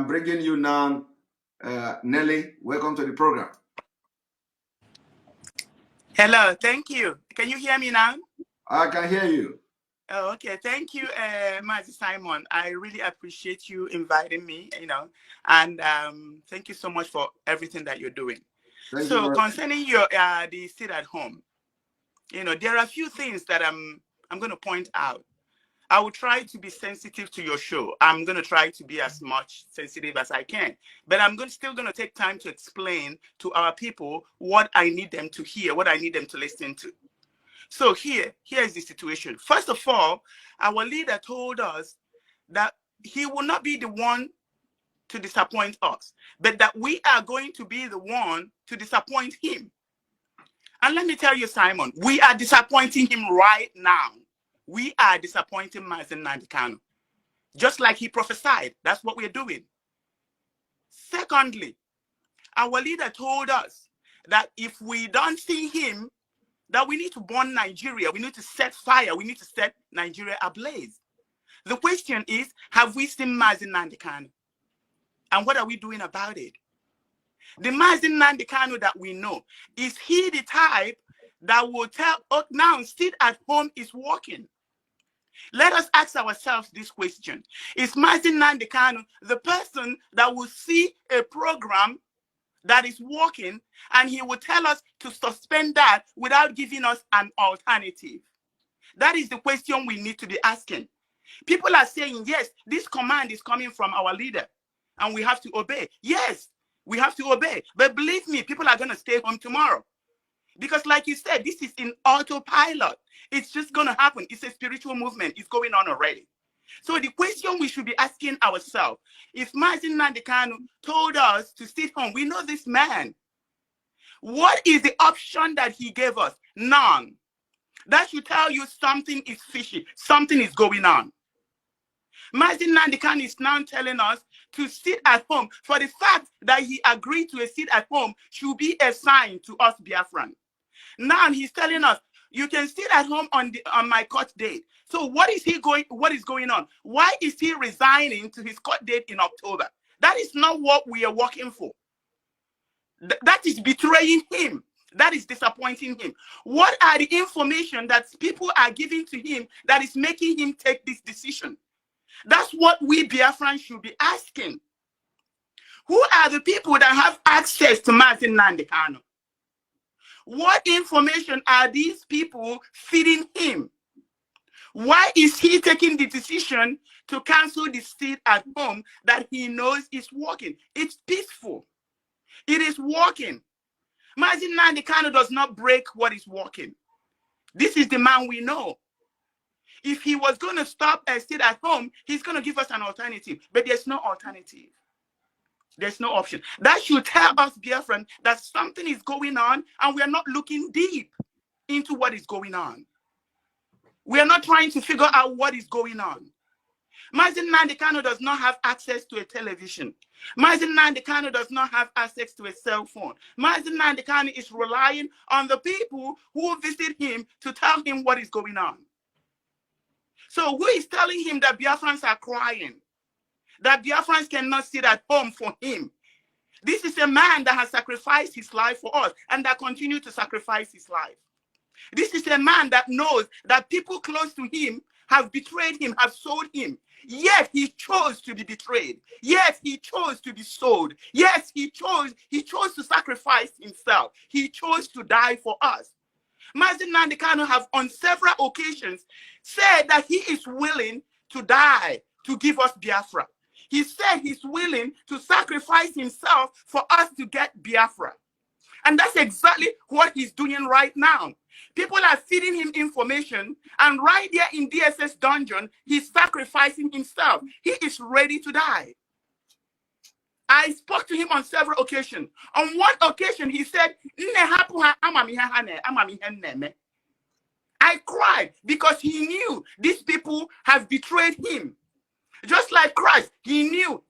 bringing you now Nelly. Welcome to the program. Hello, thank you. Can you hear me now? I can hear you. Oh, okay. Thank you, Mazi Simon. I really appreciate you inviting me, and thank you so much for everything that you're doing. So concerning your the sit at home, there are a few things that I'm going to point out. I will try to be sensitive to your show. I'm going to try to be as much sensitive as I can. But I'm still going to take time to explain to our people what I need them to hear, what I need them to listen to. So here is the situation. First of all, our leader told us that he will not be the one to disappoint us, but that we are going to be the one to disappoint him. And let me tell you, Simon, we are disappointing him right now. We are disappointing Mazi Nnamdi Kanu. Just like he prophesied, that's what we're doing. Secondly, our leader told us that if we don't see him, that we need to burn Nigeria, we need to set fire, we need to set Nigeria ablaze. The question is, have we seen Mazi Nnamdi Kanu? And what are we doing about it? The Mazi Nnamdi Kanu that we know, is he the type that will tell, oh, now sit at home is working? Let us ask ourselves this question. Is Mazi Nnamdi Kanu the person that will see a program that is working and he will tell us to suspend that without giving us an alternative? That is the question we need to be asking. People are saying, yes, this command is coming from our leader and we have to obey. Yes, we have to obey. But believe me, people are going to stay home tomorrow. Because like you said, this is in autopilot. It's just going to happen. It's a spiritual movement. It's going on already. So the question we should be asking ourselves, if Mazi Nnamdi Kanu told us to sit home, we know this man. What is the option that he gave us? None. That should tell you something is fishy. Something is going on. Mazi Nnamdi Kanu is now telling us to sit at home. For the fact that he agreed to a sit at home should be a sign to us Biafran. Now he's telling us, you can sit at home on my court date. So what is going on? Why is he resigning to his court date in October? That is not what we are working for. That is betraying him. That is disappointing him. What are the information that people are giving to him that is making him take this decision? That's what we Biafrans should be asking. Who are the people that have access to Mazi Nnamdi Kanu? What information are these people feeding him? Why is he taking the decision to cancel the sit at home that he knows is working? It's peaceful. It is working. Mazi Nnamdi Kanu does not break what is working. This is the man we know. If he was going to stop and sit at home, he's going to give us an alternative. But there's no alternative. There's no option. That should tell us, Biafran, that something is going on and we are not looking deep into what is going on. We are not trying to figure out what is going on. Mazi Nnamdi Kanu does not have access to a television. Mazi Nnamdi Kanu does not have access to a cell phone. Mazi Nnamdi Kanu is relying on the people who visit him to tell him what is going on. So who is telling him that Biafrans are crying? That Biafrans cannot sit at home for him? This is a man that has sacrificed his life for us and that continues to sacrifice his life. This is a man that knows that people close to him have betrayed him, have sold him. Yet he chose to be betrayed. Yes, he chose to be sold. Yes, he chose to sacrifice himself. He chose to die for us. Mazi Nnamdi Kanu have on several occasions said that he is willing to die to give us Biafra. He said he's willing to sacrifice himself for us to get Biafra. And that's exactly what he's doing right now. People are feeding him information, and right there in DSS dungeon, he's sacrificing himself. He is ready to die. I spoke to him on several occasions. On one occasion, he said, I cried because he knew these people have betrayed him. Just like Christ, he knew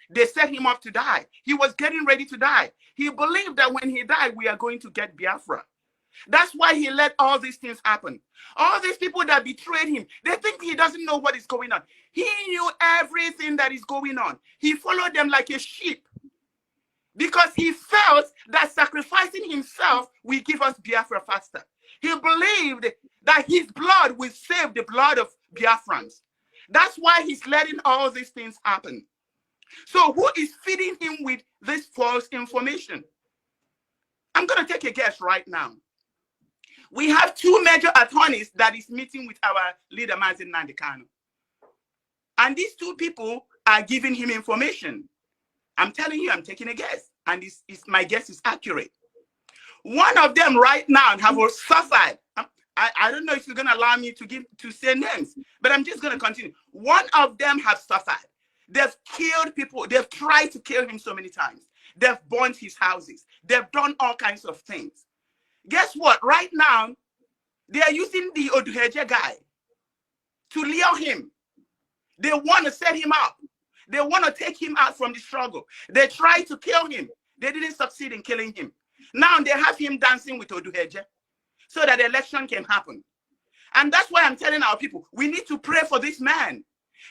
they set him up to die. He was getting ready to die. He believed that when he died, we are going to get Biafra. That's why he let all these things happen. All these people that betrayed him, they think he doesn't know what is going on. He knew everything that is going on. He followed them like a sheep because he felt that sacrificing himself will give us Biafra faster. He believed that his blood will save the blood of Biafrans. That's why he's letting all these things happen. So who is feeding him with this false information? I'm going to take a guess right now. We have two major attorneys that is meeting with our leader, Mazin Nandekano. And these two people are giving him information. I'm telling you, I'm taking a guess. And my guess is accurate. One of them right now have suffered. I don't know if you're going to allow me to say names, but I'm just going to continue. One of them have suffered. They've killed people. They've tried to kill him so many times. They've burnt his houses. They've done all kinds of things. Guess what? Right now, they are using the Oduheje guy to lure him. They want to set him up. They want to take him out from the struggle. They tried to kill him. They didn't succeed in killing him. Now they have him dancing with Oduheje so that the election can happen. And that's why I'm telling our people, we need to pray for this man.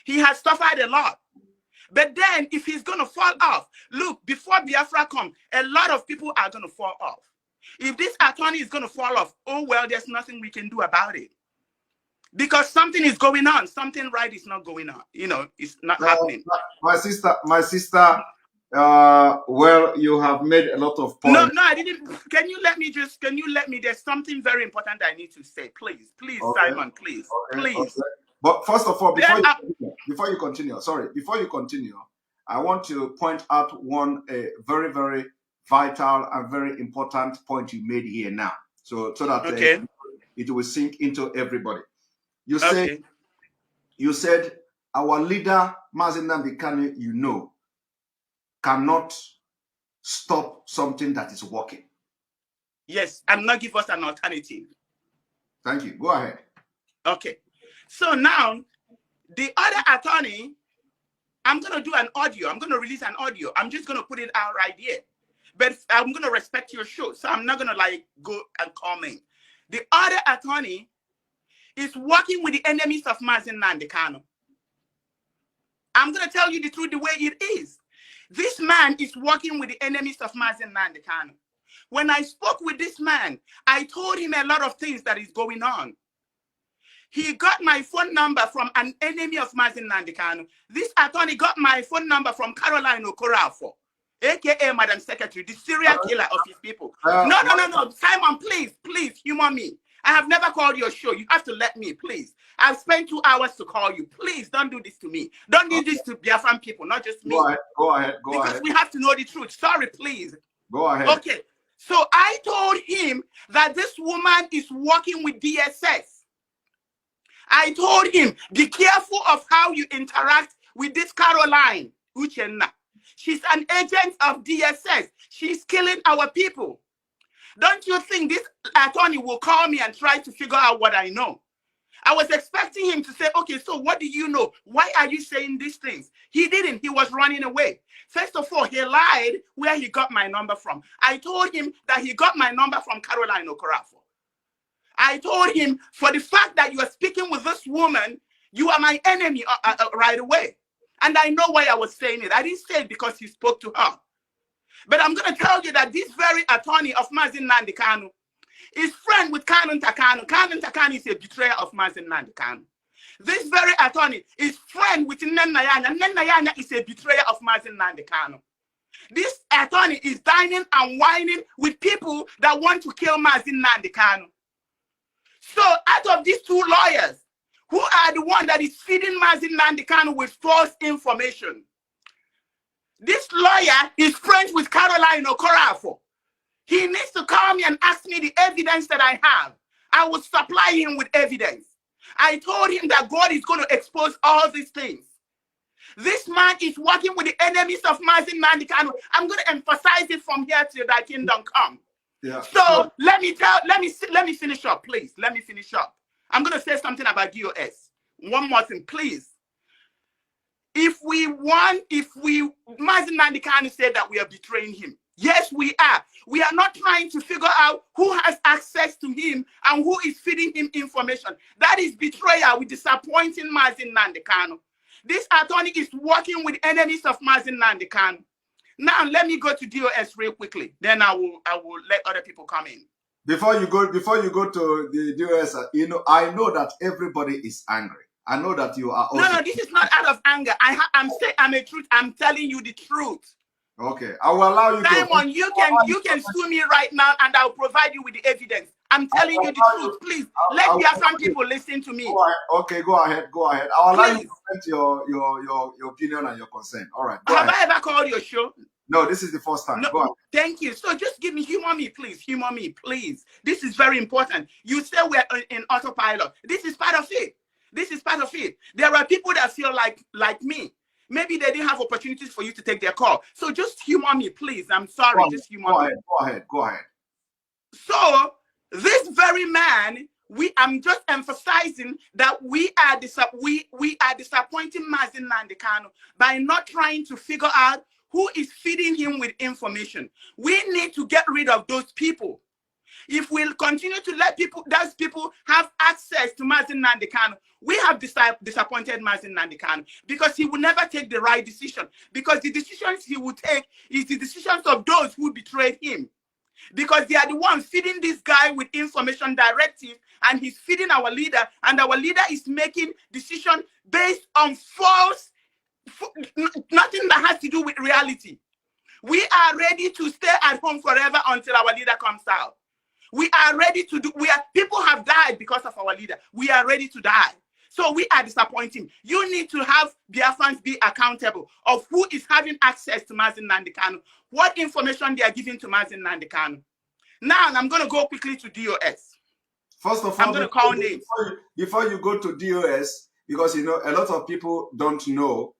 He has suffered a lot. But then if he's going to fall off, look, before Biafra comes, a lot of people are going to fall off. If this attorney is going to fall off, oh, well, there's nothing we can do about it. Because something is going on. Something right is not going on. You know, it's not happening. My sister, well, you have made a lot of points. No, I didn't. Can you let me, there's something very important that I need to say. Please, okay. Simon, please, please. Okay. But first of all, before you continue, I want to point out one very, very vital and very important point you made here now. So that it will sink into everybody. You said our leader, Mazi Nnamdi Kanu, cannot stop something that is working. Yes, and not give us an alternative. Thank you. Go ahead. Okay. So now, the other attorney, I'm going to do an audio. I'm going to release an audio. I'm just going to put it out right here. But I'm going to respect your show, so I'm not going to go and comment. The other attorney is working with the enemies of Mazi Nnamdi Kanu. I'm going to tell you the truth the way it is. This man is working with the enemies of Mazi Nnamdi Kanu. When I spoke with this man, I told him a lot of things that is going on. He got my phone number from an enemy of Mazi Nnamdi Kanu. This attorney got my phone number from Caroline Okorafo, aka Madam Secretary, the serial killer of his people. No. Simon, please, humor me. I have never called your show. You have to let me, please. I've spent 2 hours to call you. Please don't do this to me. Don't do this to Biafran people, not just me. Go ahead. Because we have to know the truth. Sorry, please. Go ahead. Okay. So I told him that this woman is working with DSS. I told him, be careful of how you interact with this Caroline Uchenna. She's an agent of DSS. She's killing our people. Don't you think this attorney will call me and try to figure out what I know? I was expecting him to say, okay, so what do you know? Why are you saying these things? He didn't. He was running away. First of all, he lied where he got my number from. I told him that he got my number from Caroline Okorafo. I told him, for the fact that you are speaking with this woman, you are my enemy right away. And I know why I was saying it. I didn't say it because he spoke to her. But I'm going to tell you that this very attorney of Mazi Nnamdi Kanu is friend with Kanu Ntakanu. Kanu Ntakanu is a betrayer of Mazi Nnamdi Kanu. This very attorney is friend with Nnenayanya. Nnenayanya is a betrayer of Mazi Nnamdi Kanu. This attorney is dining and whining with people that want to kill Mazi Nnamdi Kanu. So out of these two lawyers, who are the one that is feeding Mazi Nnamdi Kanu with false information? This lawyer is friends with Caroline Okorafo. He needs to call me and ask me the evidence that I have. I will supply him with evidence. I told him that God is going to expose all these things. This man is working with the enemies of Mazi Nnamdi Kanu. I'm going to emphasize it from here till thy kingdom come. Yeah. So let me finish up, please. Let me finish up. I'm going to say something about DOS. One more thing, please. Mazi Nnamdi Kanu said that we are betraying him. Yes, we are. We are not trying to figure out who has access to him and who is feeding him information. That is betrayal with disappointing Mazin Nnamdi Kanu. This attorney is working with enemies of Mazin Nnamdi Kanu. Now let me go to DOS real quickly. Then I will let other people come in. Before you go to the DOS, I know that everybody is angry. I know that you are also. No, this is not out of anger. I'm saying I'm a truth. I'm telling you the truth. Okay, I will allow you. Simon, you can sue me right now, and I'll provide you with the evidence. I'm telling you the truth. Please let some people listen to me. Okay, go ahead. I'll allow you to present your opinion and your consent. All right. Have I ever called your show? No, this is the first time. No, go ahead. Thank you. So just humor me, please. Humor me, please. This is very important. You say we're in autopilot. This is part of it. There are people that feel like me. Maybe they didn't have opportunities for you to take their call. So just humor me, please. I'm sorry. Just humor me. Go ahead. So this very man, I'm just emphasizing that we are disappointing Mazin Nnamdi Kanu by not trying to figure out who is feeding him with information. We need to get rid of those people. If we'll continue to let those people have access to Mazin Nnamdi Kanu, we have disappointed Mazin Nnamdi Kanu because he will never take the right decision. Because the decisions he will take is the decisions of those who betrayed him. Because they are the ones feeding this guy with information directive, and he's feeding our leader, and our leader is making decisions based on nothing that has to do with reality. We are ready to stay at home forever until our leader comes out. We are ready to people have died because of our leader. We are ready to die. So we are disappointing. You need to have Biafrans be accountable of who is having access to Mazin Nnamdi Kanu, what information they are giving to Mazin Nnamdi Kanu. Now, I'm going to go quickly to DOS. First of all, I'm going to call names. Before you go to DOS, because, a lot of people don't know,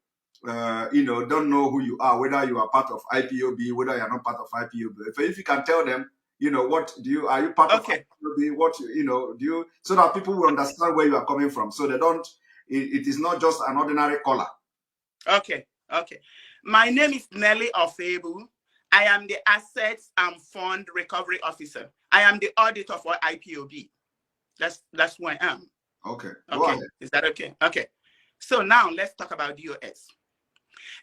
don't know who you are, whether you are part of IPOB, whether you are not part of IPOB. If you can tell them, what are you part of IPOB? What, do you, so that people will understand where you are coming from. So they don't, it is not just an ordinary caller. Okay. My name is Nelly Ofebu. I am the Assets and Fund Recovery Officer. I am the auditor for IPOB. That's who I am. Okay. Go ahead. Is that okay? Okay. So now let's talk about DOS.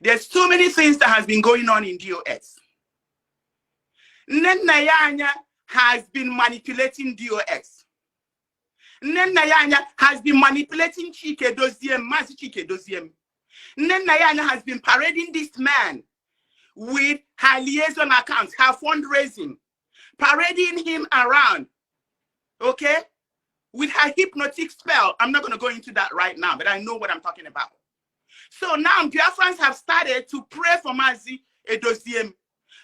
There's too many things that has been going on in DOS. Nnenayanya has been manipulating DOS. Nnenayanya has been manipulating Chike Doziem, Mazi Chike Doziem. Nnenayanya has been parading this man with her liaison accounts, her fundraising, parading him around, okay, with her hypnotic spell. I'm not going to go into that right now, but I know what I'm talking about. So now Biafrans have started to pray for Mazi Edoziem.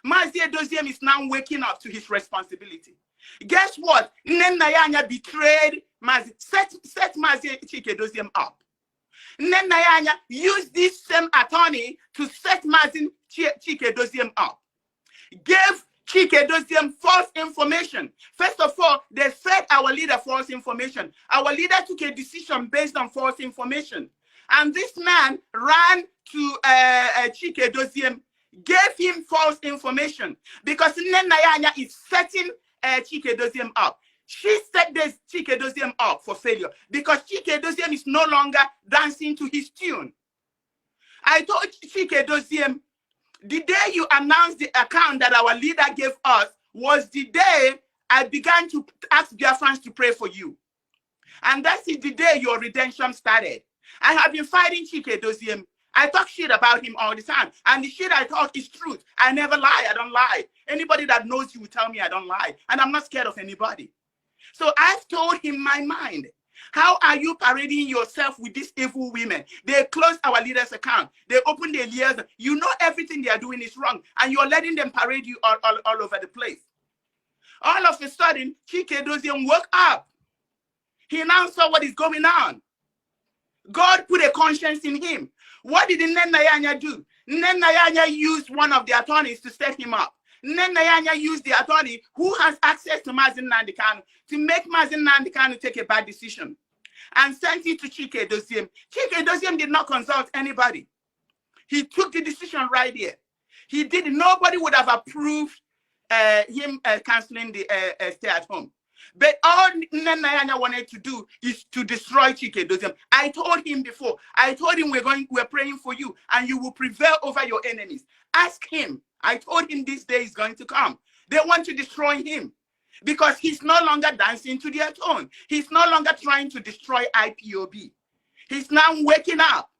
Mazi Edoziem is now waking up to his responsibility. Guess what? Nnenayanya betrayed Mazi, set Mazi Chike Edoziem up. Nnenayanya used this same attorney to set Mazin Chike Edoziem up. Gave Chike Edoziem false information. First of all, they fed our leader false information. Our leader took a decision based on false information. And this man ran to Chike Edoziem, gave him false information because Nnenayanya is setting Chike Edoziem up. She set this Chike Edoziem up for failure because Chike Edoziem is no longer dancing to his tune. I told Chike Edoziem, the day you announced the account that our leader gave us was the day I began to ask Biafrans to pray for you. And that's the day your redemption started. I have been fighting Chike Edoziem. I talk shit about him all the time. And the shit I talk is truth. I never lie. I don't lie. Anybody that knows you will tell me I don't lie. And I'm not scared of anybody. So I've told him my mind. How are you parading yourself with these evil women? They closed our leader's account. They opened their liaison. You know everything they are doing is wrong. And you're letting them parade you all over the place. All of a sudden, Chike Edoziem woke up. He now saw what is going on. God put a conscience in him. What did Nnenayanya do? Nnenayanya used one of the attorneys to set him up. Nnenayanya used the attorney who has access to Mazin Nnamdi Kanu to make Mazin Nnamdi Kanu take a bad decision and sent it to Chike Edoziem. Chike Edoziem did not consult anybody. He took the decision right here. He did. Nobody would have approved him canceling the stay at home. But all Nana wanted to do is to destroy Chike Doziem. I told him before. I told him we're praying for you, and you will prevail over your enemies. Ask him. I told him this day is going to come. They want to destroy him because he's no longer dancing to their tone. He's no longer trying to destroy IPOB. He's now waking up.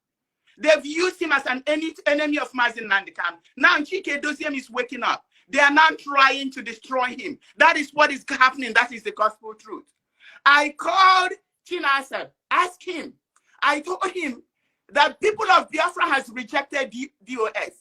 They've used him as an enemy of Mazin Nandekano. Now Chike Doziem is waking up. They are now trying to destroy him. That is what is happening. That is the gospel truth. I called Chinasa, asked him. I told him that people of Biafra has rejected DOS.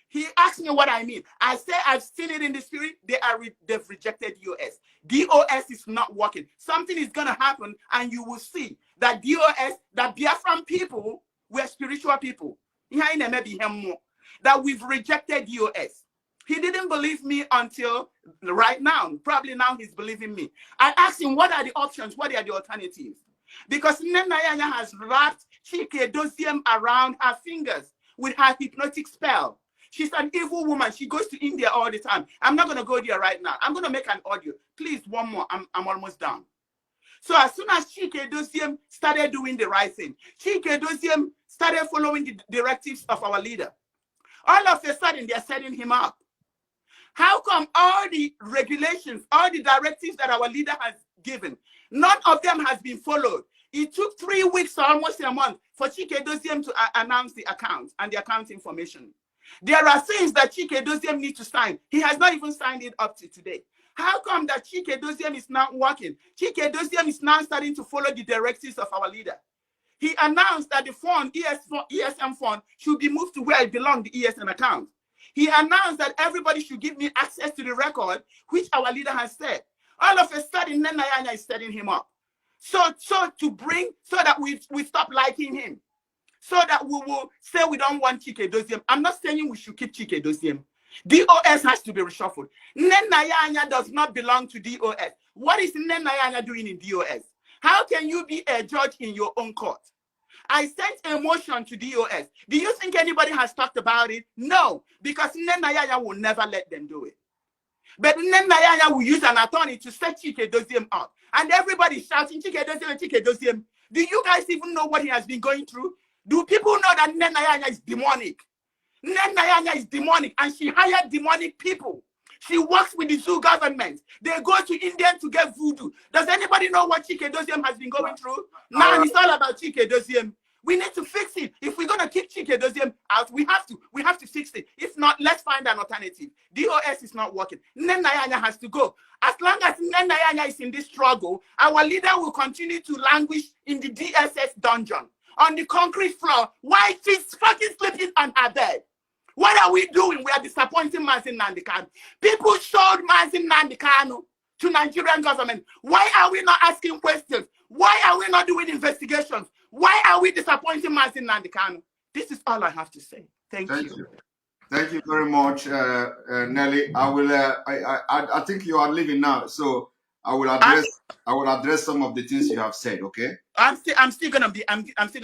He asked me what I mean. I said, I've seen it in the spirit. They've rejected DOS. DOS is not working. Something is going to happen, and you will see that DOS, that Biafran people, we're spiritual people. That we've rejected DOS. He didn't believe me until right now. Probably now he's believing me. I asked him, what are the options? What are the alternatives? Because Nenayanya has wrapped Chike Doziem around her fingers with her hypnotic spell. She's an evil woman. She goes to India all the time. I'm not going to go there right now. I'm going to make an audio. Please, one more. I'm almost done. So as soon as Chike Doziem started doing the right thing, Chike Doziem started following the directives of our leader. All of a sudden, they're setting him up. How come all the regulations, all the directives that our leader has given, none of them has been followed? It took 3 weeks or almost a month for Chike Doziem to announce the account and the account information. There are things that Chike Doziem needs to sign. He has not even signed it up to today. How come that Chike Doziem is not working? Chike Doziem is now starting to follow the directives of our leader. He announced that the fund, ESM fund, should be moved to where it belongs, the ESN account. He announced that everybody should give me access to the record, which our leader has said. All of a sudden, Nenayanya is setting him up. So that we stop liking him. So that we will say we don't want Chike Doziem. I'm not saying we should keep Chike Doziem. DOS has to be reshuffled. Nenayanya does not belong to DOS. What is Nenayanya doing in DOS? How can you be a judge in your own court? I sent a motion to DOS. Do you think anybody has talked about it? No, because Nenayanya will never let them do it. But Nenayanya will use an attorney to set Chike Doziem up. And everybody shouting, Chike Doziem, Chike Doziem. Do you guys even know what he has been going through? Do people know that Nenayanya is demonic? Nenayanya is demonic, and she hired demonic people. She works with the zoo government. They go to India to get voodoo. Does anybody know what Chike Doziem has been going through? Now it's all about Chike Doziem. We need to fix it. If we're gonna keep Chike Doziem out, we have to fix it. If not, let's find an alternative. DOS is not working. Nenayanya has to go. As long as Nenayanya is in this struggle, our leader will continue to languish in the DSS dungeon on the concrete floor while she's fucking sleeping on her bed. What are we doing? We are disappointing Mazin Nandekano. People sold Mazin Nandekano to Nigerian government. Why are we not asking questions? Why are we not doing investigations? Why are we disappointing Mazin Nandekano? This is all I have to say. Thank you. Thank you very much, Nelly. I will. I think you are leaving now, so I will address some of the things you have said. Okay. I'm still gonna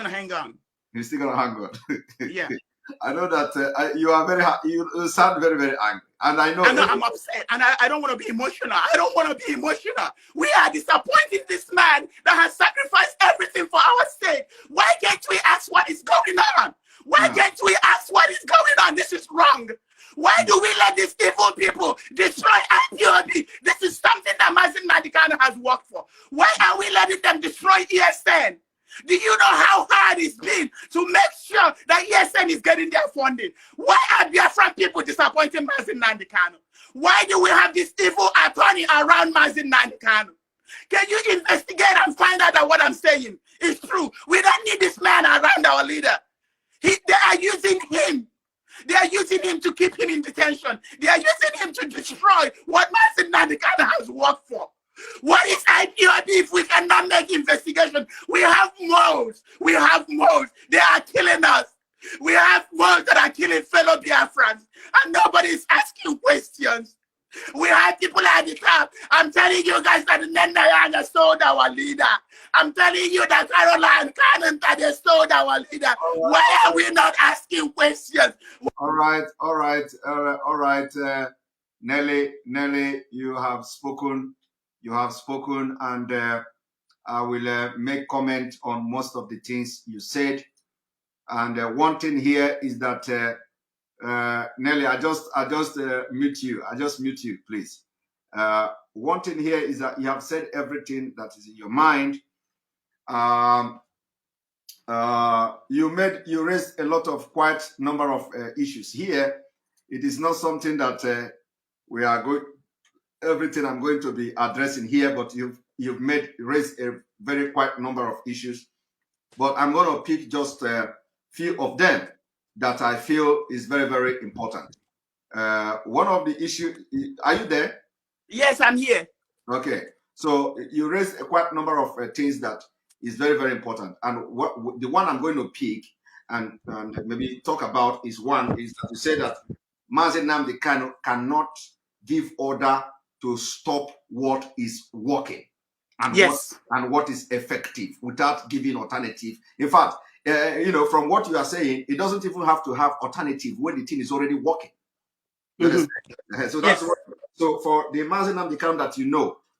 hang on. You're still gonna hang on. Yeah. I know that you are you sound very, very angry. And I know I'm upset, and I don't want to be emotional. I don't want to be emotional. We are disappointing this man that has sacrificed everything for our sake. Why can't we ask what is going on? Why can't we ask what is going on? This is wrong. Why do we let these evil people destroy IPOB? This is something that Mazin Nandekano has worked for. Why are we letting them destroy ESN? Do you know how hard it's been to make sure that ESN is getting their funding? Why are Biafran people disappointing Mazin Nandekano? Why do we have this evil attorney around Mazin Nandekano? Can you investigate and find out that what I'm saying is true? We don't need this man around our leader. They are using him. They are using him to keep him in detention. They are using him to destroy what Mazin Nandekano has worked for. What is IPOB if we cannot make investigation? We have moles. We have moles. They are killing us. We have moles that are killing fellow Biafrans, and nobody is asking questions. We have people at the top. I'm telling you guys that Nenayanya sold our leader. I'm telling you that Caroline Cannon that they sold our leader. Why are we not asking questions? All right. Nelly, you have spoken, and I will make comment on most of the things you said. And one thing here is that Nelly, I just mute you. I just mute you, please. One thing here is that you have said everything that is in your mind. You raised a lot of quite number of issues here. It is not something that we are going. Everything I'm going to be addressing here, but you've raised a very quite number of issues. But I'm going to pick just a few of them that I feel is very, very important. One of the issues, are you there? Yes, I'm here. Okay. So you raised a quite number of things that is very, very important. And the one I'm going to pick and maybe talk about is that you say that Mazi Nnamdi cannot give order to stop what is working and yes. what is effective without giving alternative. In fact, from what you are saying, it doesn't even have to have alternative when the thing is already working. So that's what. So for the Mazi Nnamdi Kanu that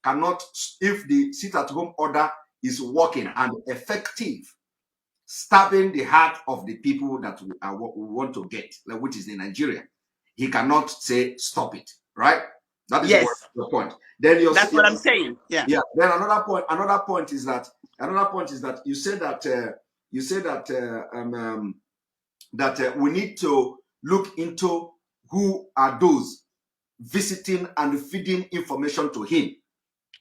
cannot, if the sit-at-home order is working and effective, stabbing the heart of the people that we want to get, which is in Nigeria, he cannot say stop it, right? That is the point. Then that's what I'm saying. Yeah. Yeah. Then another point is that you say that we need to look into who are those visiting and feeding information to him.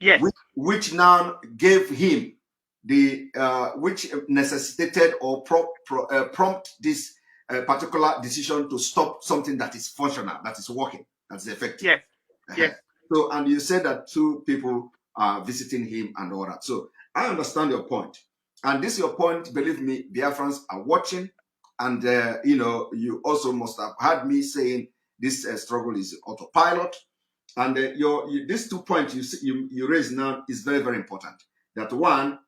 Yes. Which now gave him the which necessitated or prompt this particular decision to stop something that is functional, that is working, that is effective. Yes. Yes. So, and you said that 2 people are visiting him and all that. So I understand your point. And this your point, believe me, Biafrans are watching. And, you also must have heard me saying this struggle is autopilot. And these 2 points you raise now is very, very important. That one,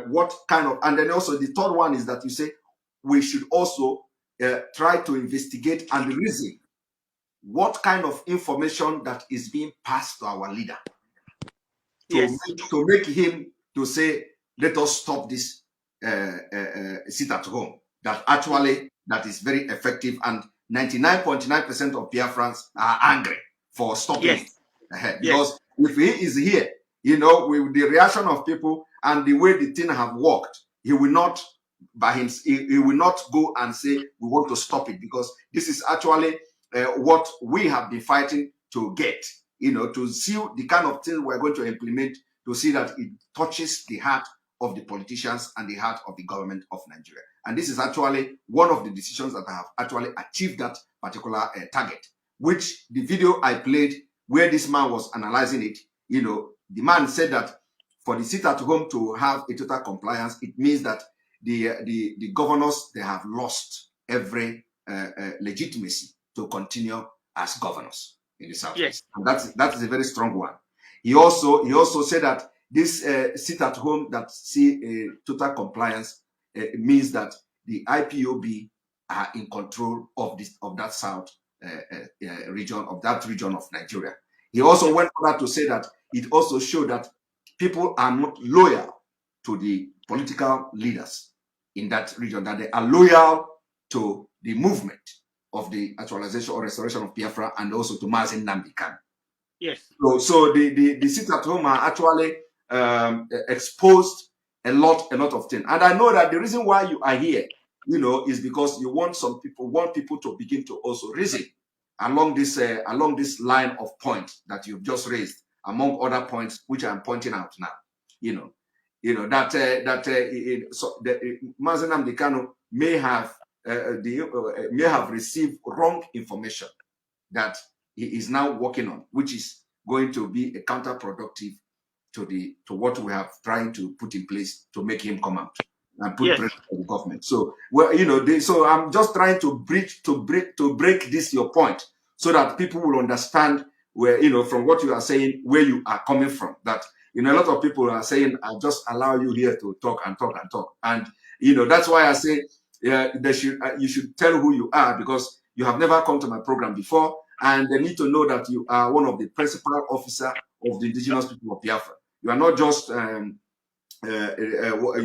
what kind of, and then also the third one is that you say we should also try to investigate and reason what kind of information that is being passed to our leader to make him to say, let us stop this sit at home. That actually that is very effective, and 99.9% of Biafrans are angry for stopping it. Because if he is here, with the reaction of people and the way the thing have worked, he will not he will not go and say we want to stop it, because this is actually what we have been fighting to get, to see the kind of thing we're going to implement, to see that it touches the heart of the politicians and the heart of the government of Nigeria. And this is actually one of the decisions that have actually achieved that particular target, which the video I played where this man was analyzing it, the man said that for the sit-at-home to have a total compliance, it means that the governors, they have lost every legitimacy to continue as governors in the South. Yes. And that is a very strong one. He also said that this sit-at-home that see a total compliance means that the IPOB are in control of that South region, of Nigeria. He also went further to say that it also showed that people are not loyal to the political leaders in that region, that they are loyal to the movement of the actualization or restoration of Biafra, and also to Mazi Nnamdi Kanu. Yes. So the sit-at-home are actually exposed a lot of things. And I know that the reason why you are here, is because you want people to begin to also reason along this line of points that you've just raised, among other points which I'm pointing out now. That Mazi Nnamdi Kanu may have received wrong information that he is now working on, which is going to be a counterproductive to what we have trying to put in place to make him come out and put pressure on the government. So so I'm just trying to break this your point, so that people will understand where, from what you are saying, where you are coming from. That a lot of people are saying, I'll just allow you here to talk and talk and talk. And that's why I say you should tell who you are, because you have never come to my program before, and they need to know that you are one of the principal officer of the indigenous people of Biafra. You are not just you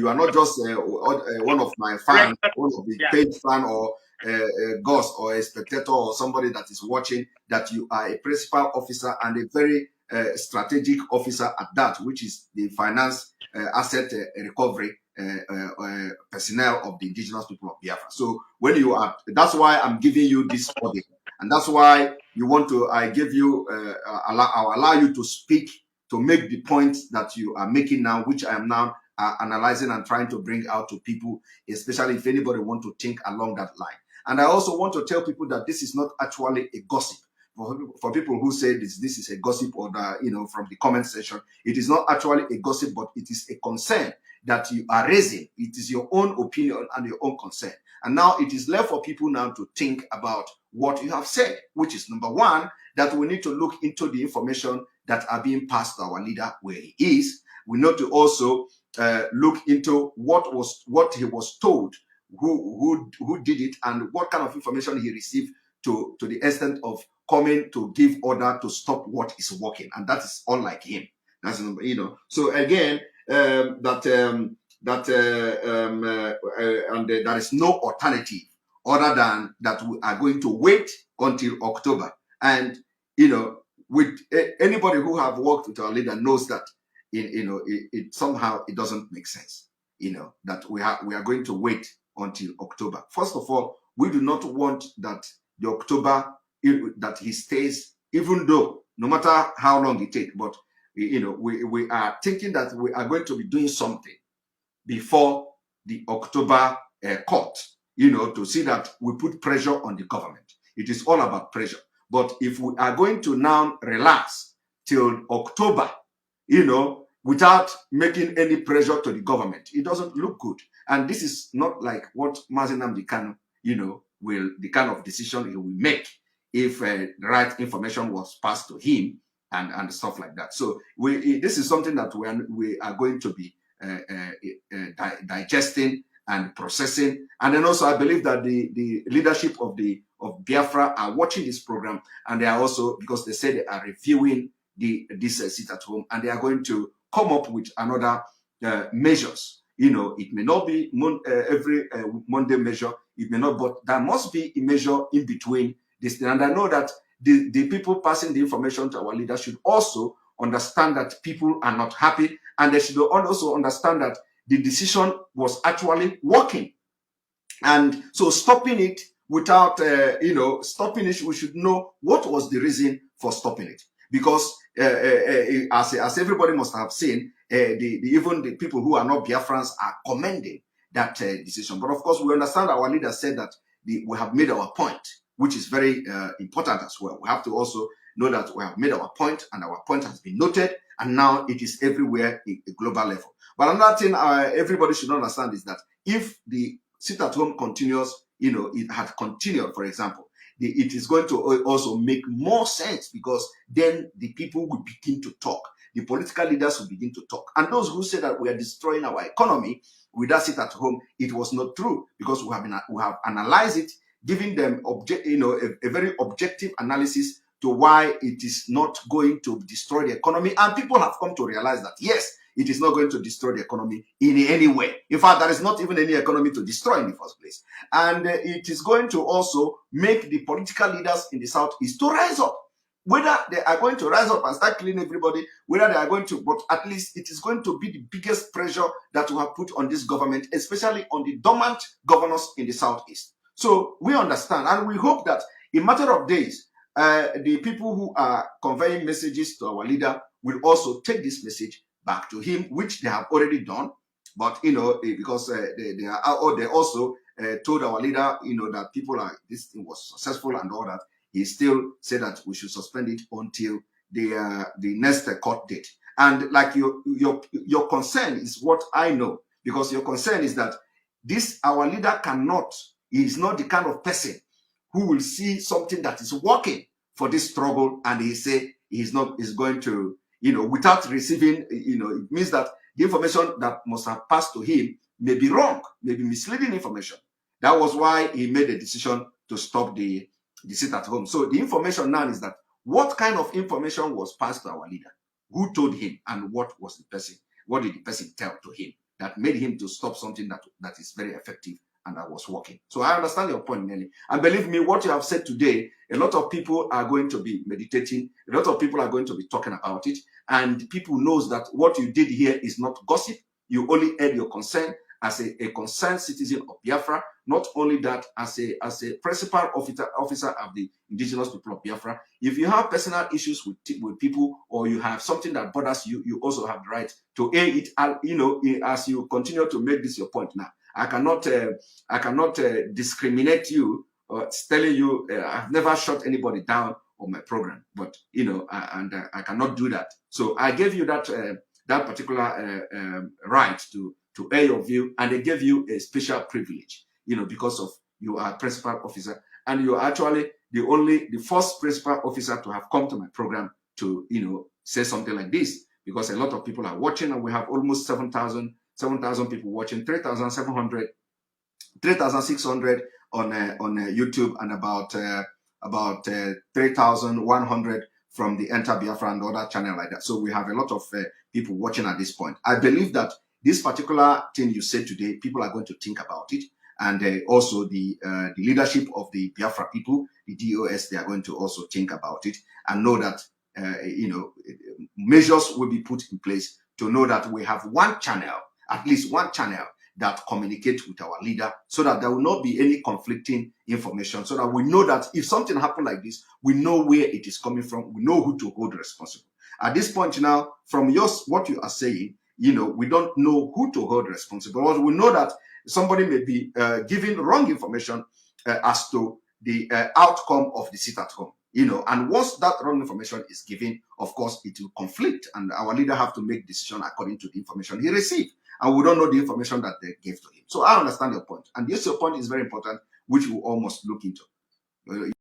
are not just one of my fans, one of the page fan, or a ghost or a spectator or somebody that is watching, that you are a principal officer and a very strategic officer at that, which is the finance asset recovery personnel of the indigenous people of Biafra. So when you are, that's why I'm giving you this audio, and that's why you want to, I give you, I'll allow you to speak, to make the points that you are making now, which I am now analyzing and trying to bring out to people, especially if anybody want to think along that line. And I also want to tell people that this is not actually a gossip. For people who say this is a gossip, or from the comment section, it is not actually a gossip, but it is a concern that you are raising. It is your own opinion and your own concern. And now it is left for people now to think about what you have said, which is number one, that we need to look into the information that are being passed to our leader where he is. We need to also look into what he was told, who did it, and what kind of information he received to the extent of coming to give order to stop what is working. And that is unlike him. That's So again, and there is no alternative other than that we are going to wait until October. And with anybody who have worked with our leader knows that it somehow it doesn't make sense. That we are going to wait until October. First of all, we do not want that the October that he stays, even though no matter how long it takes, but we are thinking that we are going to be doing something before the October court, to see that we put pressure on the government. It is all about pressure. But if we are going to now relax till October, without making any pressure to the government, it doesn't look good. And this is not like what Mazi Nnamdi Kanu, the kind of decision he will make if the right information was passed to him and stuff like that. So this is something that we are going to be digesting and processing. And then also I believe that the leadership of Biafra are watching this program, and they are also, because they say they are reviewing this sit at home, and they are going to come up with another measures. It may not be every Monday measure, it may not, but there must be a measure in between this thing. And I know that the people passing the information to our leaders should also understand that people are not happy, and they should also understand that the decision was actually working. And so stopping it without, stopping it, we should know what was the reason for stopping it. Because as everybody must have seen, even the people who are not Biafrans are commending that decision. But of course, we understand our leader said that we have made our point, which is very important as well. We have to also know that we have made our point, and our point has been noted, and now it is everywhere at a global level. But another thing everybody should understand is that if the sit-at-home continues, it had continued, for example, it is going to also make more sense, because then the people will begin to talk. The political leaders will begin to talk. And those who say that we are destroying our economy with that sit-at-home, it was not true, because we have analyzed it, giving them a very objective analysis to why it is not going to destroy the economy. And people have come to realize that, yes, it is not going to destroy the economy in any way. In fact, there is not even any economy to destroy in the first place. And it is going to also make the political leaders in the Southeast to rise up. Whether they are going to rise up and start killing everybody, whether they are going to, but at least it is going to be the biggest pressure that we have put on this government, especially on the dormant governors in the Southeast. So we understand, and we hope that in a matter of days, the people who are conveying messages to our leader will also take this message back to him, which they have already done. But because they also told our leader, that this thing was successful and all that, he still said that we should suspend it until the next court date. And like your concern is what I know, because your concern is that our leader cannot. He is not the kind of person who will see something that is working for this struggle, and he say is going to, without receiving, it means that the information that must have passed to him may be wrong, may be misleading information. That was why he made a decision to stop the the sit at home. So the information now is that what kind of information was passed to our leader? Who told him, and what was the person? What did the person tell to him that made him to stop something that is very effective and that was working? So I understand your point, Nelly. And believe me, what you have said today, a lot of people are going to be meditating. A lot of people are going to be talking about it. And people knows that what you did here is not gossip. You only aired your concern as a concerned citizen of Biafra. Not only that, as a principal officer of the indigenous people of Biafra. If you have personal issues with people, or you have something that bothers you, you also have the right to air it. You know, as you continue to make this your point now, I cannot discriminate you or telling you I've never shut anybody down on my program, but you know, I cannot do that. So I gave you that that particular right to air your view, and they gave you a special privilege, you know, because of you are principal officer, and you are actually the first principal officer to have come to my program to, you know, say something like this, because a lot of people are watching, and we have almost 7,000 people watching, 3,600 on YouTube, and about 3,100 from the Enter Biafra and other channel like that. So we have a lot of people watching at this point. I believe that this particular thing you said today, people are going to think about it, and also the leadership of the Biafra people, the DOS, they are going to also think about it and know that you know, measures will be put in place to know that we have one channel, at least one channel, that communicates with our leader, so that there will not be any conflicting information, so that we know that if something happened like this, we know where it is coming from, we know who to hold responsible. At this point now, from what you are saying, you know, we don't know who to hold responsible, but we know that somebody may be giving wrong information as to the outcome of the sit at home, you know, and once that wrong information is given, of course, it will conflict, and our leader have to make decision according to the information he received, and we don't know the information that they gave to him. So I understand your point, and yes, your point is very important, which we all must look into.